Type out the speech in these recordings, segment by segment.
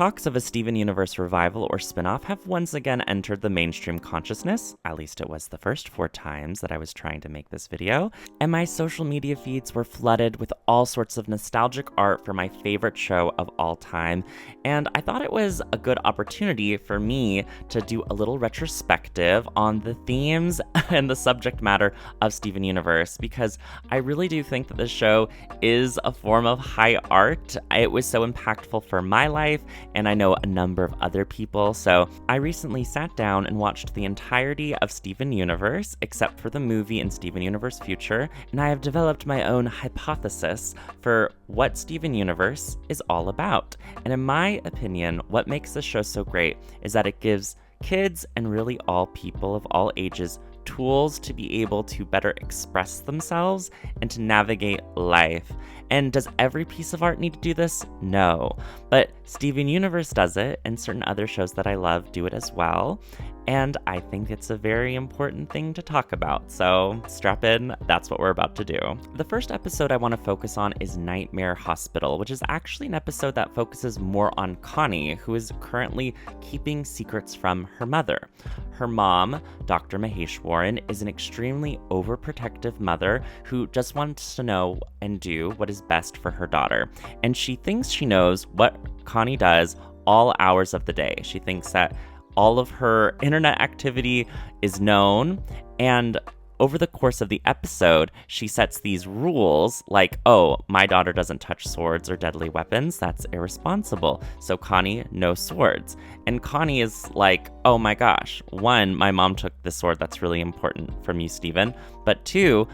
Talks of a Steven Universe revival or spinoff have once again entered the mainstream consciousness, at least it was the first 4 times that I was trying to make this video, and my social media feeds were flooded with all sorts of nostalgic art for my favorite show of all time, and I thought it was a good opportunity for me to do a little retrospective on the themes and the subject matter of Steven Universe, because I really do think that this show is a form of high art. It was so impactful for my life, and I know a number of other people, so I recently sat down and watched the entirety of Steven Universe, except for the movie in Steven Universe Future, and I have developed my own hypothesis for what Steven Universe is all about. And in my opinion, what makes this show so great is that it gives kids and really all people of all ages tools to be able to better express themselves and to navigate life. And does every piece of art need to do this? No. But Steven Universe does it, and certain other shows that I love do it as well. And I think it's a very important thing to talk about. So strap in, that's what we're about to do. The first episode I want to focus on is Nightmare Hospital, which is actually an episode that focuses more on Connie, who is currently keeping secrets from her mother. Her mom, Dr. Maheshwaran, is an extremely overprotective mother who just wants to know and do what is best for her daughter. And she thinks she knows what Connie does all hours of the day. She thinks that all of her internet activity is known, and over the course of the episode, she sets these rules like, oh, my daughter doesn't touch swords or deadly weapons. That's irresponsible. So Connie, no swords. And Connie is like, oh my gosh, 1, my mom took the sword. That's really important from you, Steven. But 2,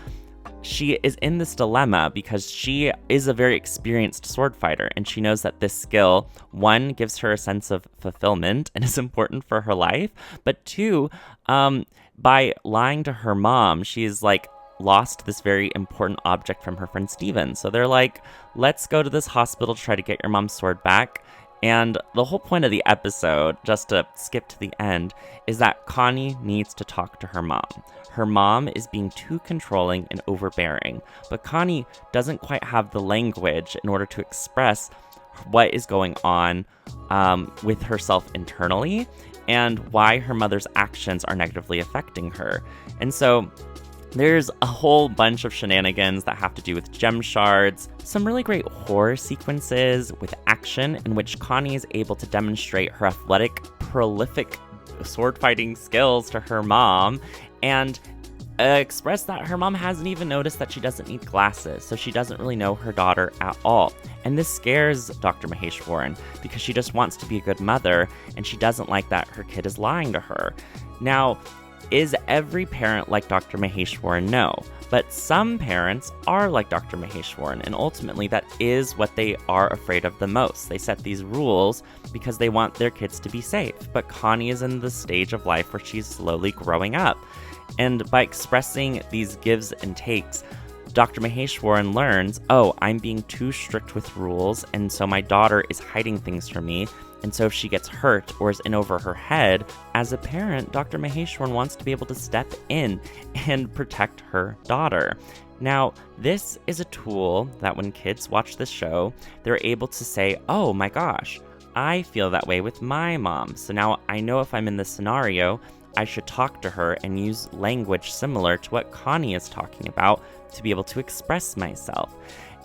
she is in this dilemma because she is a very experienced sword fighter, and she knows that this skill, 1, gives her a sense of fulfillment and is important for her life, but 2, by lying to her mom, she's like lost this very important object from her friend Steven. So they're like, let's go to this hospital to try to get your mom's sword back. And the whole point of the episode, just to skip to the end, is that Connie needs to talk to her mom. Her mom is being too controlling and overbearing, but Connie doesn't quite have the language in order to express what is going on with herself internally and why her mother's actions are negatively affecting her. And so there's a whole bunch of shenanigans that have to do with gem shards, some really great horror sequences with action in which Connie is able to demonstrate her athletic, prolific sword fighting skills to her mom, and express that her mom hasn't even noticed that she doesn't need glasses, so she doesn't really know her daughter at all. And this scares Dr. Maheshwaran because she just wants to be a good mother, and she doesn't like that her kid is lying to her. Now, is every parent like Dr. Maheshwaran? No. But some parents are like Dr. Maheshwaran, and ultimately that is what they are afraid of the most. They set these rules because they want their kids to be safe. But Connie is in the stage of life where she's slowly growing up. And by expressing these gives and takes, Dr. Maheshwaran learns, oh, I'm being too strict with rules, and so my daughter is hiding things from me. And so if she gets hurt or is in over her head, as a parent, Dr. Maheshwaran wants to be able to step in and protect her daughter. Now, this is a tool that when kids watch this show, they're able to say, oh my gosh, I feel that way with my mom. So now I know if I'm in this scenario, I should talk to her and use language similar to what Connie is talking about to be able to express myself.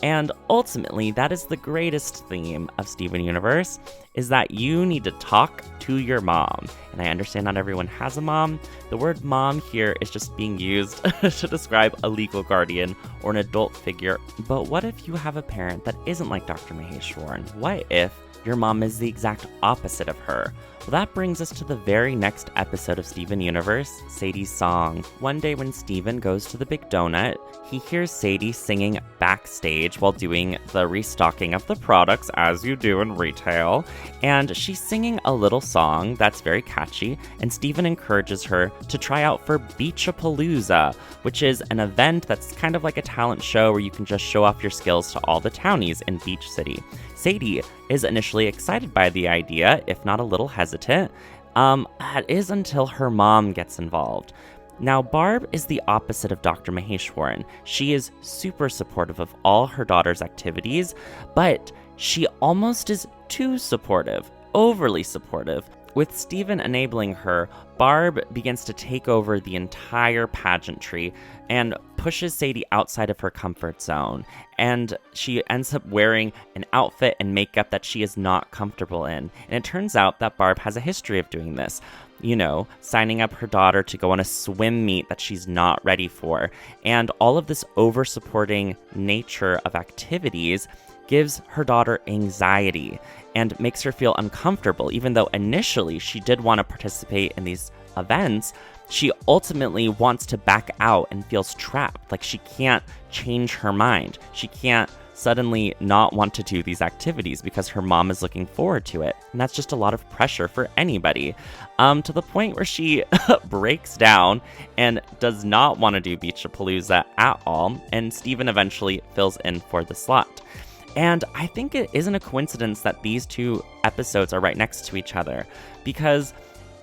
And ultimately, that is the greatest theme of Steven Universe, is that you need to talk to your mom. And I understand not everyone has a mom. The word mom here is just being used to describe a legal guardian or an adult figure. But what if you have a parent that isn't like Dr. Maheshwaran? What if your mom is the exact opposite of her? Well, that brings us to the very next episode of Steven Universe, Sadie's Song. One day when Steven goes to the Big Donut, he hears Sadie singing backstage while doing the restocking of the products, as you do in retail. And she's singing a little song that's very catchy, and Steven encourages her to try out for Beachapalooza, which is an event that's kind of like a talent show where you can just show off your skills to all the townies in Beach City. Sadie is initially excited by the idea, if not a little hesitant. It is until her mom gets involved. Now, Barb is the opposite of Dr. Maheshwaran. She is super supportive of all her daughter's activities, but she almost is too supportive. overly supportive. With Steven enabling her, Barb begins to take over the entire pageantry and pushes Sadie outside of her comfort zone. And she ends up wearing an outfit and makeup that she is not comfortable in. And it turns out that Barb has a history of doing this. You know, signing up her daughter to go on a swim meet that she's not ready for. And all of this over-supporting nature of activities gives her daughter anxiety and makes her feel uncomfortable. Even though initially she did want to participate in these events, she ultimately wants to back out and feels trapped. Like she can't change her mind. She can't suddenly not want to do these activities because her mom is looking forward to it. And that's just a lot of pressure for anybody. To the point where she breaks down and does not want to do Beachapalooza at all. And Steven eventually fills in for the slot. And I think it isn't a coincidence that these two episodes are right next to each other, because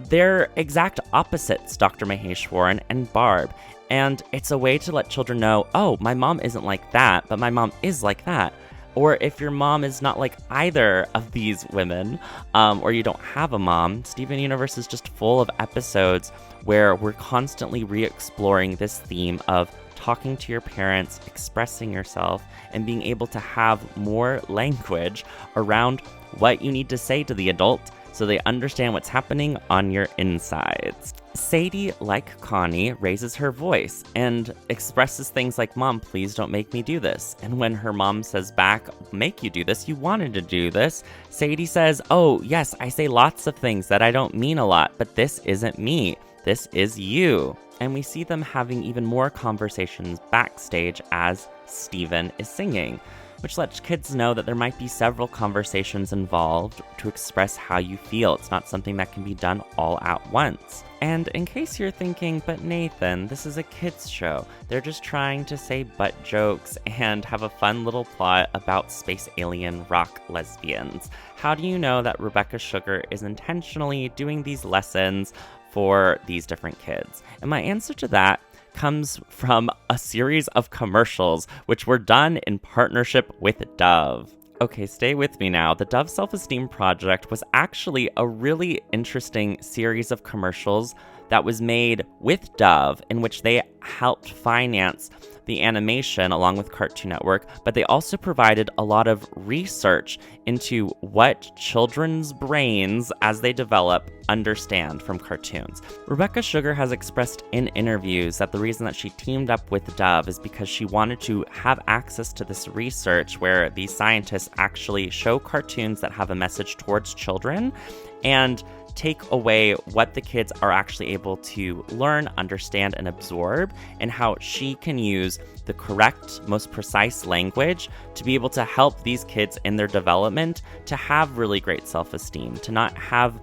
they're exact opposites, Dr. Maheshwaran and Barb. And it's a way to let children know, oh, my mom isn't like that, but my mom is like that. Or if your mom is not like either of these women, or you don't have a mom, Steven Universe is just full of episodes where we're constantly re-exploring this theme of talking to your parents, expressing yourself, and being able to have more language around what you need to say to the adult so they understand what's happening on your insides. Sadie, like Connie, raises her voice and expresses things like, "Mom, please don't make me do this." And when her mom says back, "Make you do this, you wanted to do this," Sadie says, "Oh, yes, I say lots of things that I don't mean a lot, but this isn't me. This is you." And we see them having even more conversations backstage as Steven is singing, which lets kids know that there might be several conversations involved to express how you feel. It's not something that can be done all at once. And in case you're thinking, but Nathan, this is a kids show. They're just trying to say butt jokes and have a fun little plot about space alien rock lesbians. How do you know that Rebecca Sugar is intentionally doing these lessons for these different kids? And my answer to that comes from a series of commercials which were done in partnership with Dove. Okay, stay with me now. The Dove Self-Esteem Project was actually a really interesting series of commercials that was made with Dove, in which they helped finance the animation along with Cartoon Network, but they also provided a lot of research into what children's brains, as they develop, understand from cartoons. Rebecca Sugar has expressed in interviews that the reason that she teamed up with Dove is because she wanted to have access to this research where these scientists actually show cartoons that have a message towards children and take away what the kids are actually able to learn, understand, and absorb, and how she can use the correct, most precise language to be able to help these kids in their development to have really great self-esteem, to not have,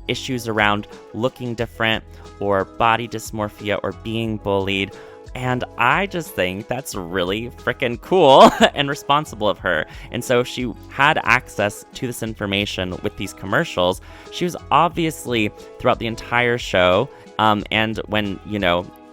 issues around looking different or body dysmorphia or being bullied. And I just think that's really freaking cool and responsible of her. And so she had access to this information with these commercials. She was obviously throughout the entire show, and when,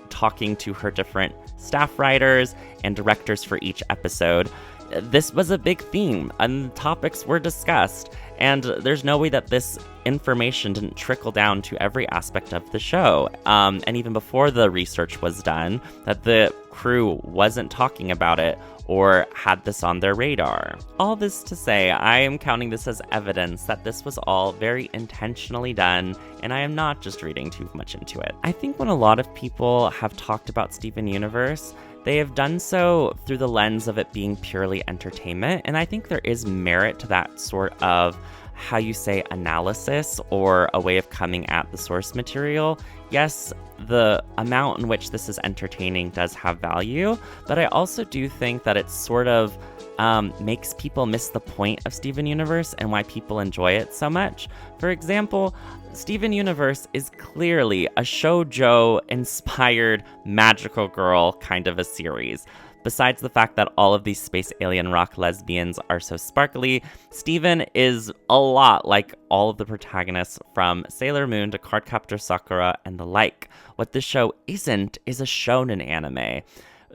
talking to her different staff writers and directors for each episode, this was a big theme and topics were discussed. And there's no way that this information didn't trickle down to every aspect of the show. And even before the research was done, that the crew wasn't talking about it or had this on their radar. All this to say, I am counting this as evidence that this was all very intentionally done, and I am not just reading too much into it. I think when a lot of people have talked about Steven Universe, they have done so through the lens of it being purely entertainment, and I think there is merit to that sort of, how you say, analysis or a way of coming at the source material. Yes, the amount in which this is entertaining does have value, but I also do think that it sort of makes people miss the point of Steven Universe and why people enjoy it so much. For example, Steven Universe is clearly a shoujo-inspired magical girl kind of a series. Besides the fact that all of these space alien rock lesbians are so sparkly, Steven is a lot like all of the protagonists from Sailor Moon to Cardcaptor Sakura and the like. What this show isn't is a shonen anime.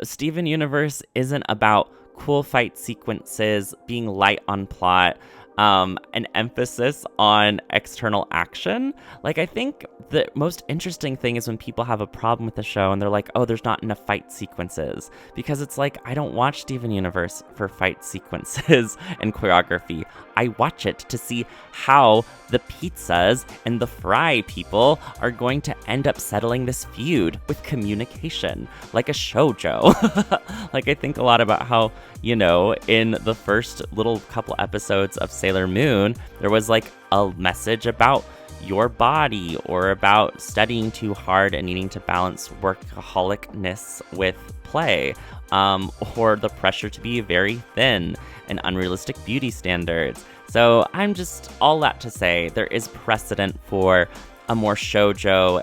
Steven Universe isn't about cool fight sequences, being light on plot, an emphasis on external action. Like, I think the most interesting thing is when people have a problem with the show and they're like, oh, there's not enough fight sequences. Because it's like, I don't watch Steven Universe for fight sequences and choreography. I watch it to see how the pizzas and the fry people are going to end up settling this feud with communication, like a shoujo. Like, I think a lot about how, you know, in the first little couple episodes of Sailor Moon, there was like a message about your body or about studying too hard and needing to balance workaholicness with play, or the pressure to be very thin and unrealistic beauty standards. So I'm just all that to say there is precedent for a more shoujo,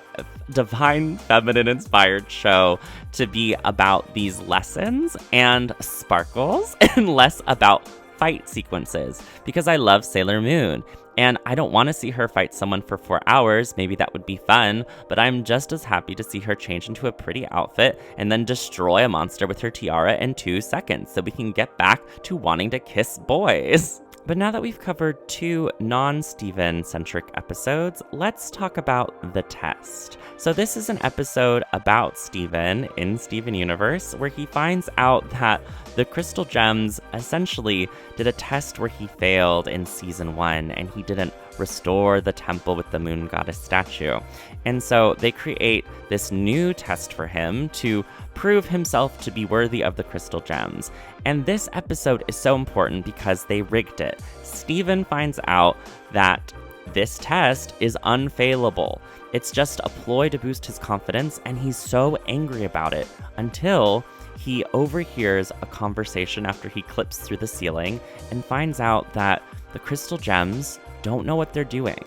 divine feminine inspired show to be about these lessons and sparkles and less about fight sequences, because I love Sailor Moon. And I don't want to see her fight someone for 4 hours, maybe that would be fun, but I'm just as happy to see her change into a pretty outfit and then destroy a monster with her tiara in 2 seconds so we can get back to wanting to kiss boys. But now that we've covered 2 non-Steven-centric episodes, let's talk about The Test. So this is an episode about Steven in Steven Universe, where he finds out that the Crystal Gems essentially did a test where he failed in Season 1, and he didn't restore the temple with the moon goddess statue. And so they create this new test for him to prove himself to be worthy of the Crystal Gems. And this episode is so important because they rigged it. Steven finds out that this test is unfailable. It's just a ploy to boost his confidence, and he's so angry about it until he overhears a conversation after he clips through the ceiling and finds out that the Crystal Gems don't know what they're doing.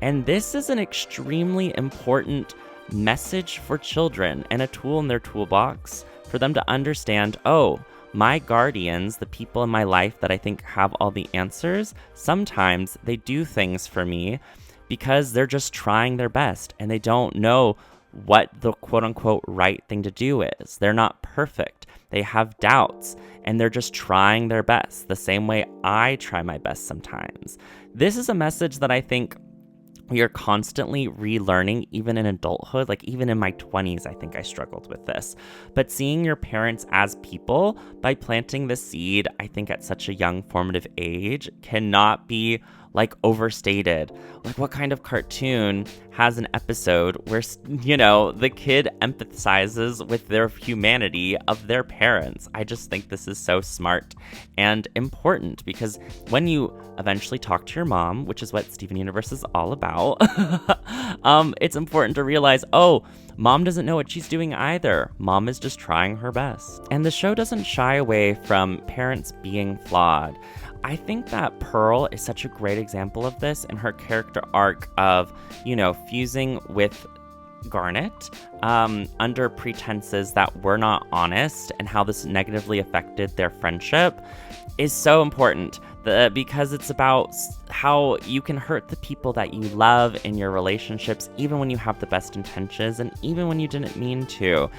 And this is an extremely important message for children and a tool in their toolbox for them to understand, oh, my guardians, the people in my life that I think have all the answers, sometimes they do things for me because they're just trying their best and they don't know what the quote-unquote right thing to do is. They're not perfect. They have doubts and they're just trying their best, the same way I try my best sometimes. This is a message that I think we are constantly relearning, even in adulthood. Like, even in my 20s, I think I struggled with this. But seeing your parents as people by planting the seed, I think at such a young formative age, cannot be like overstated. Like, what kind of cartoon has an episode where, you know, the kid empathizes with their humanity of their parents? I just think this is so smart and important, because when you eventually talk to your mom, which is what Steven Universe is all about, it's important to realize, oh, mom doesn't know what she's doing either. Mom is just trying her best. And the show doesn't shy away from parents being flawed. I think that Pearl is such a great example of this in her character arc of, you know, fusing with Garnet under pretenses that were not honest, and how this negatively affected their friendship is so important. Because it's about how you can hurt the people that you love in your relationships, even when you have the best intentions and even when you didn't mean to.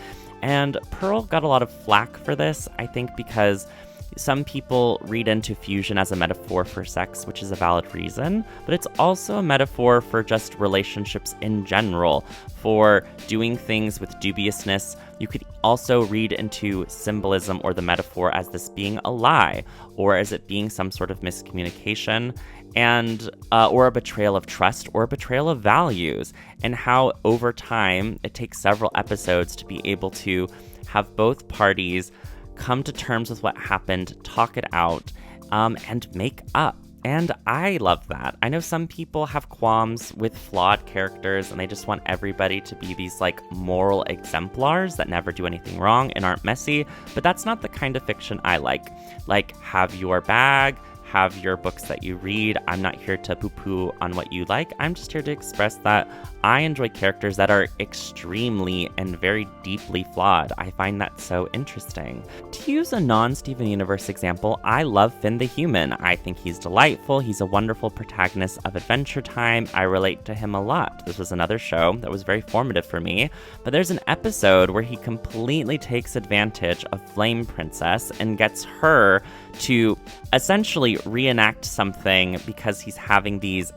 And Pearl got a lot of flack for this, I think, because some people read into fusion as a metaphor for sex, which is a valid reason, but it's also a metaphor for just relationships in general, for doing things with dubiousness. You could also read into symbolism or the metaphor as this being a lie, or as it being some sort of miscommunication, and or a betrayal of trust, or a betrayal of values, and how over time it takes several episodes to be able to have both parties come to terms with what happened, talk it out, and make up. And I love that. I know some people have qualms with flawed characters and they just want everybody to be these like moral exemplars that never do anything wrong and aren't messy, but that's not the kind of fiction I like. Like, have your bag, have your books that you read. I'm not here to poo-poo on what you like. I'm just here to express that I enjoy characters that are extremely and very deeply flawed. I find that so interesting. To use a non-Steven Universe example, I love Finn the Human. I think he's delightful. He's a wonderful protagonist of Adventure Time. I relate to him a lot. This was another show that was very formative for me. But there's an episode where he completely takes advantage of Flame Princess and gets her to essentially maybe reenact something because he's having these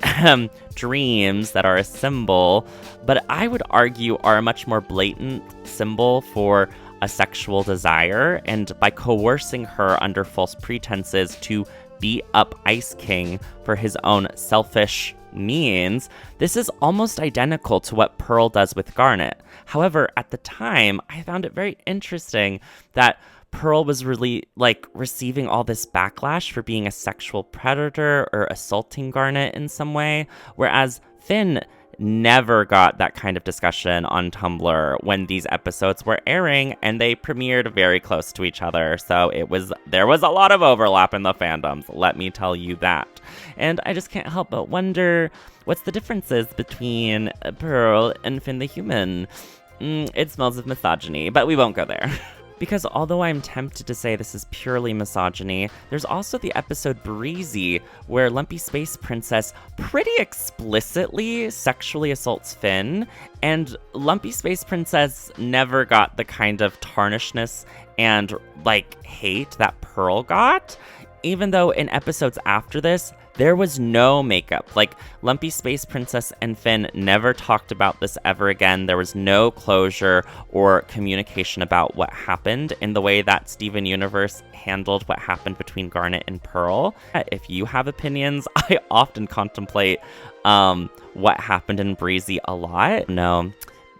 dreams that are a symbol, but I would argue are a much more blatant symbol for a sexual desire, and by coercing her under false pretenses to beat up Ice King for his own selfish means, this is almost identical to what Pearl does with Garnet. However, at the time, I found it very interesting that Pearl was really, receiving all this backlash for being a sexual predator or assaulting Garnet in some way, whereas Finn never got that kind of discussion on Tumblr when these episodes were airing, and they premiered very close to each other, so there was a lot of overlap in the fandoms, let me tell you that. And I just can't help but wonder what's the differences between Pearl and Finn the Human. It smells of misogyny, but we won't go there. Because although I'm tempted to say this is purely misogyny, there's also the episode Breezy, where Lumpy Space Princess pretty explicitly sexually assaults Finn, and Lumpy Space Princess never got the kind of tarnishedness and, hate that Pearl got, even though in episodes after this, there was no makeup. Lumpy Space Princess and Finn never talked about this ever again. There was no closure or communication about what happened in the way that Steven Universe handled what happened between Garnet and Pearl. If you have opinions, I often contemplate what happened in Breezy a lot. No.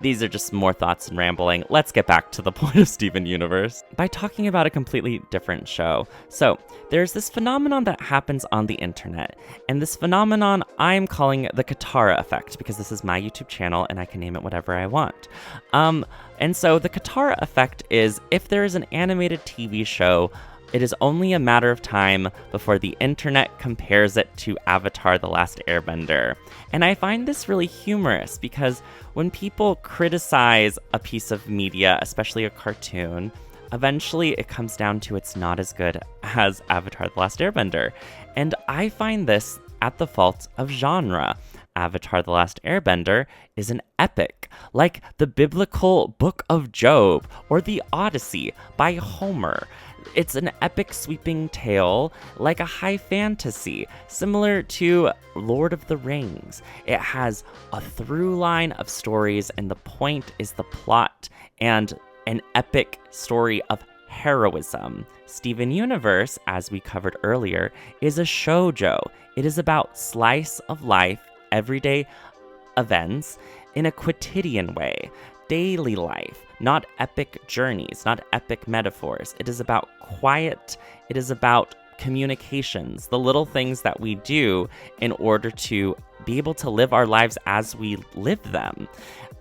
These are just more thoughts and rambling. Let's get back to the point of Steven Universe by talking about a completely different show. So, there's this phenomenon that happens on the internet, and this phenomenon I'm calling the Katara effect, because this is my YouTube channel and I can name it whatever I want. And so the Katara effect is if there is an animated TV show, it is only a matter of time before the internet compares it to Avatar: The Last Airbender. And I find this really humorous because when people criticize a piece of media, especially a cartoon, eventually it comes down to it's not as good as Avatar: The Last Airbender. And I find this at the fault of genre. Avatar: The Last Airbender is an epic, like the biblical Book of Job or the Odyssey by Homer. It's an epic sweeping tale, like a high fantasy, similar to Lord of the Rings. It has a through line of stories, and the point is the plot and an epic story of heroism. Steven Universe, as we covered earlier, is a shoujo. It is about slice of life, everyday events in a quotidian way. Daily life, not epic journeys, not epic metaphors. It is about quiet, it is about communications, the little things that we do in order to be able to live our lives as we live them.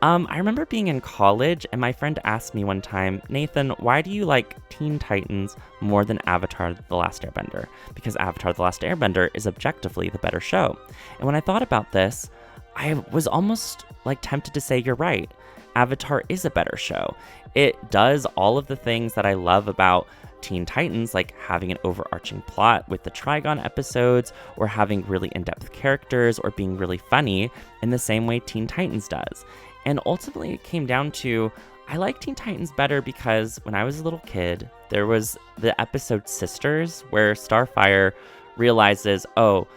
I remember being in college and my friend asked me one time, Nathan, why do you like Teen Titans more than Avatar: The Last Airbender? Because Avatar: The Last Airbender is objectively the better show. And when I thought about this, I was almost tempted to say, you're right. Avatar is a better show. It does all of the things that I love about Teen Titans, like having an overarching plot with the Trigon episodes, or having really in-depth characters, or being really funny in the same way Teen Titans does. And ultimately it came down to, I like Teen Titans better because when I was a little kid, there was the episode Sisters, where Starfire realizes, oh,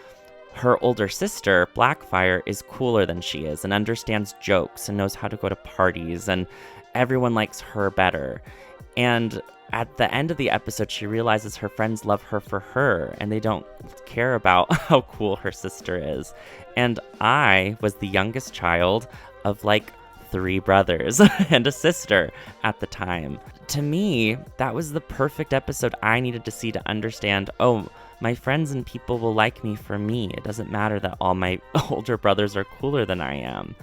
her older sister, Blackfire, is cooler than she is and understands jokes and knows how to go to parties, and everyone likes her better. And at the end of the episode, she realizes her friends love her for her, and they don't care about how cool her sister is. And I was the youngest child of 3 brothers and a sister at the time. To me, that was the perfect episode I needed to see to understand, oh, my friends and people will like me for me. It doesn't matter that all my older brothers are cooler than I am.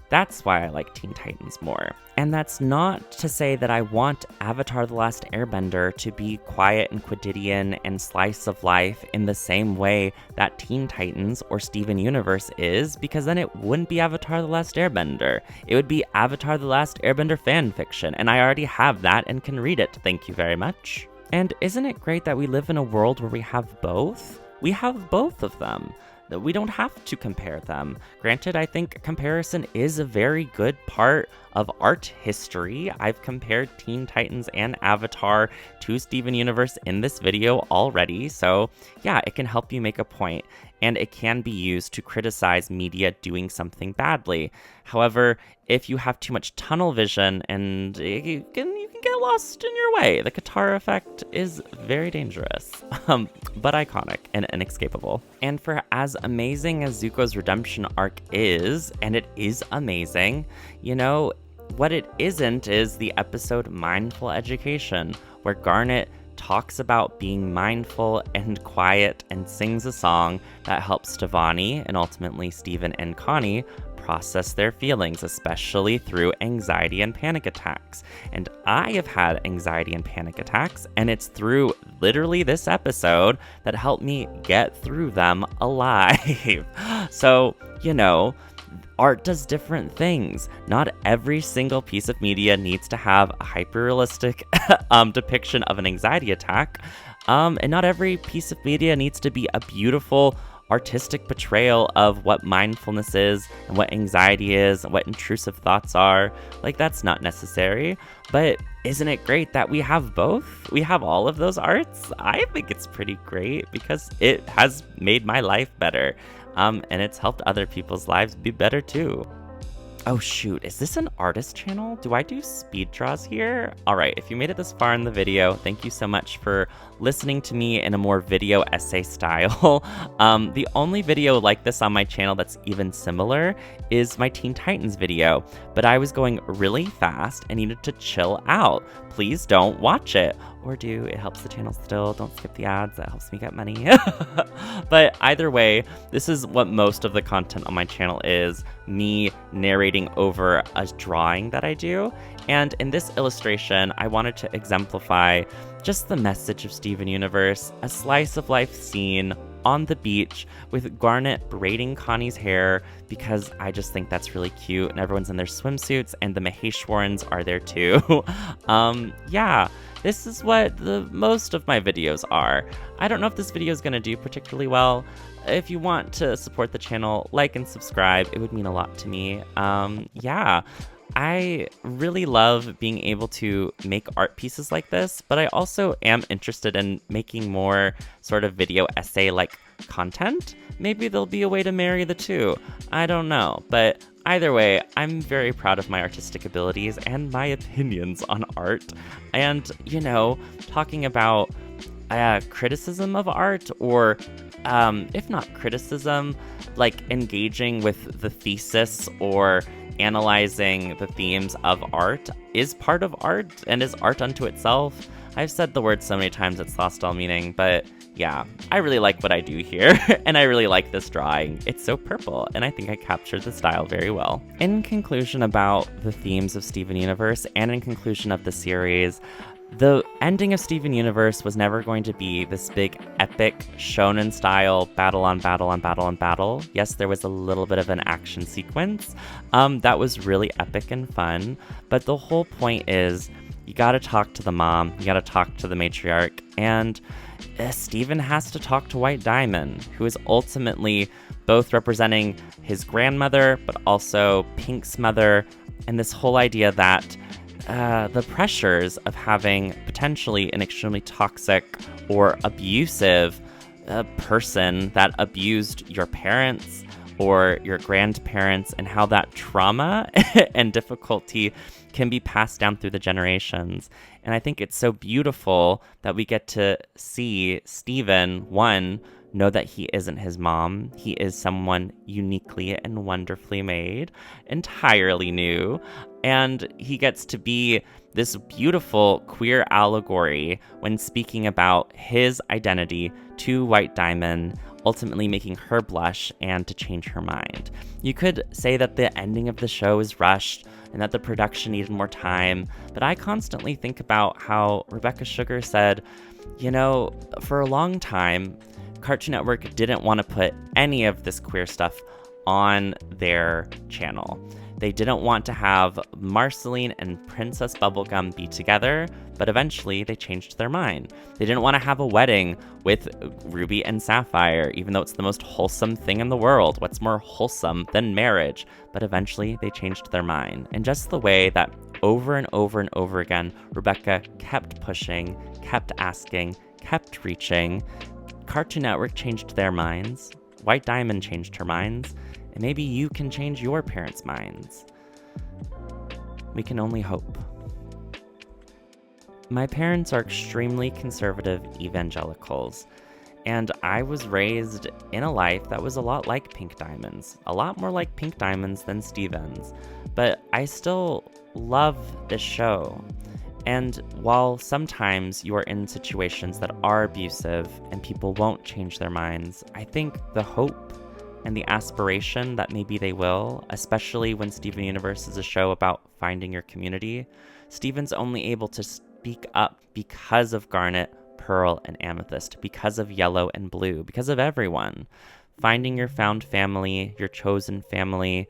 That's why I like Teen Titans more. And that's not to say that I want Avatar: The Last Airbender to be quiet and quotidian and slice of life in the same way that Teen Titans or Steven Universe is, because then it wouldn't be Avatar: The Last Airbender. It would be Avatar: The Last Airbender fanfiction, and I already have that and can read it. Thank you very much. And isn't it great that we live in a world where we have both? We have both of them. we don't have to compare them. Granted, I think comparison is a very good part of art history. I've compared Teen Titans and Avatar to Steven Universe in this video already, so yeah, it can help you make a point, and it can be used to criticize media doing something badly. However, if you have too much tunnel vision, and you can get lost in your way. The Katara effect is very dangerous, but iconic and inescapable. And for as amazing as Zuko's redemption arc is, and it is amazing, you know, what it isn't is the episode Mindful Education, where Garnet talks about being mindful and quiet and sings a song that helps Stevonnie and ultimately Steven and Connie process their feelings, especially through anxiety and panic attacks. And I have had anxiety and panic attacks, and it's through literally this episode that helped me get through them alive. So, you know, art does different things. Not every single piece of media needs to have a hyper-realistic depiction of an anxiety attack. And not every piece of media needs to be a beautiful artistic portrayal of what mindfulness is and what anxiety is and what intrusive thoughts are. Like, that's not necessary. But isn't it great that we have both? We have all of those arts? I think it's pretty great because it has made my life better. And it's helped other people's lives be better too. Oh shoot, is this an artist channel? Do I do speed draws here? All right, if you made it this far in the video, thank you so much for listening to me in a more video essay style. The only video like this on my channel that's even similar is my Teen Titans video, but I was going really fast and needed to chill out. Please don't watch it. Or do, it helps the channel still. Don't skip the ads, that helps me get money. But either way, this is what most of the content on my channel is, me narrating over a drawing that I do. And in this illustration, I wanted to exemplify just the message of Steven Universe, a slice of life scene on the beach with Garnet braiding Connie's hair because I just think that's really cute, and everyone's in their swimsuits and the Maheshwarans are there too. Yeah, this is what most of my videos are. I don't know if this video is going to do particularly well. If you want to support the channel, like and subscribe, it would mean a lot to me. Yeah. I really love being able to make art pieces like this, but I also am interested in making more sort of video essay-like content. Maybe there'll be a way to marry the two. I don't know, but either way, I'm very proud of my artistic abilities and my opinions on art. And, you know, talking about criticism of art, or if not criticism, like engaging with the thesis or analyzing the themes of art is part of art and is art unto itself. I've said the word so many times it's lost all meaning, but yeah, I really like what I do here, and I really like this drawing. It's so purple, and I think I captured the style very well. In conclusion about the themes of Steven Universe, and in conclusion of the series, the ending of Steven Universe was never going to be this big epic shonen style battle on battle on battle on battle. Yes, there was a little bit of an action sequence that was really epic and fun, but the whole point is you gotta talk to the mom, you gotta talk to the matriarch, and Steven has to talk to White Diamond, who is ultimately both representing his grandmother but also Pink's mother, and this whole idea that the pressures of having potentially an extremely toxic or abusive person that abused your parents or your grandparents, and how that trauma and difficulty can be passed down through the generations. And I think it's so beautiful that we get to see Steven, one, know that he isn't his mom. He is someone uniquely and wonderfully made, entirely new. And he gets to be this beautiful queer allegory when speaking about his identity to White Diamond, ultimately making her blush and to change her mind. You could say that the ending of the show is rushed and that the production needed more time, but I constantly think about how Rebecca Sugar said, you know, for a long time, Cartoon Network didn't want to put any of this queer stuff on their channel. They didn't want to have Marceline and Princess Bubblegum be together, but eventually they changed their mind. They didn't want to have a wedding with Ruby and Sapphire, even though it's the most wholesome thing in the world. What's more wholesome than marriage? But eventually they changed their mind. And just the way that over and over and over again, Rebecca kept pushing, kept asking, kept reaching. Cartoon Network changed their minds. White Diamond changed her minds. And maybe you can change your parents' minds. We can only hope. My parents are extremely conservative evangelicals, and I was raised in a life that was a lot like Pink Diamonds, a lot more like Pink Diamonds than Stevens, but I still love this show. And while sometimes you are in situations that are abusive and people won't change their minds, I think the hope and the aspiration that maybe they will, especially when Steven Universe is a show about finding your community. Steven's only able to speak up because of Garnet, Pearl, and Amethyst, because of Yellow and Blue, because of everyone. Finding your found family, your chosen family,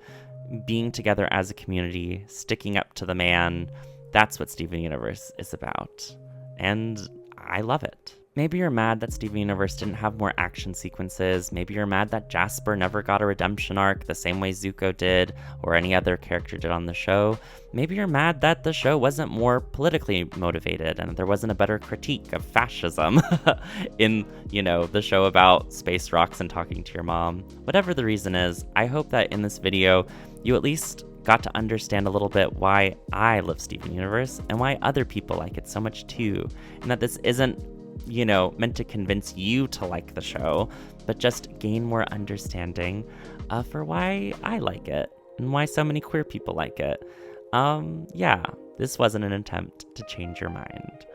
being together as a community, sticking up to the man, that's what Steven Universe is about. And I love it. Maybe you're mad that Steven Universe didn't have more action sequences. Maybe you're mad that Jasper never got a redemption arc the same way Zuko did or any other character did on the show. Maybe you're mad that the show wasn't more politically motivated and there wasn't a better critique of fascism in, the show about space rocks and talking to your mom. Whatever the reason is, I hope that in this video, you at least got to understand a little bit why I love Steven Universe and why other people like it so much too. And that this isn't meant to convince you to like the show, but just gain more understanding for why I like it and why so many queer people like it. This wasn't an attempt to change your mind.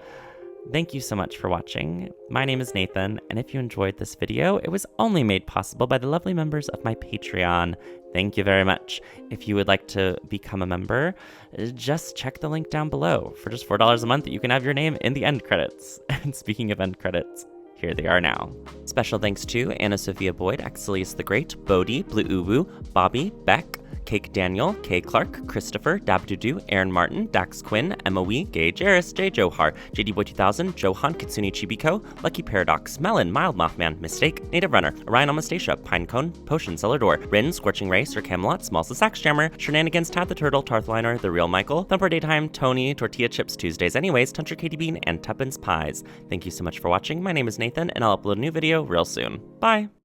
Thank you so much for watching. My name is Nathan, and if you enjoyed this video, it was only made possible by the lovely members of my Patreon. Thank you very much. If you would like to become a member, just check the link down below. For just $4 a month, you can have your name in the end credits. And speaking of end credits, here they are now. Special thanks to Anna Sophia Boyd, Axelius the Great, Bodhi, Blue Uwu, Bobby, Beck, Cake Daniel, K. Clark, Christopher, Dabdudu, Aaron Martin, Dax Quinn, Emma Wee, Gay Jarris, J. Johar, JD Boy 2000, Johan, Kitsune Chibiko, Lucky Paradox, Melon, Mild Mothman, Mistake, Native Runner, Orion Amastasia, Pinecone, Potion, Celador, Rin, Scorching Ray, Sir Camelot, Small Sax Jammer, Shenanigans, Tad the Turtle, Tarthliner, The Real Michael, Thumper Daytime, Tony, Tortilla Chips Tuesdays Anyways, Tuncher Katie Bean, and Tuppence Pies. Thank you so much for watching. My name is Nathan, and I'll upload a new video real soon. Bye!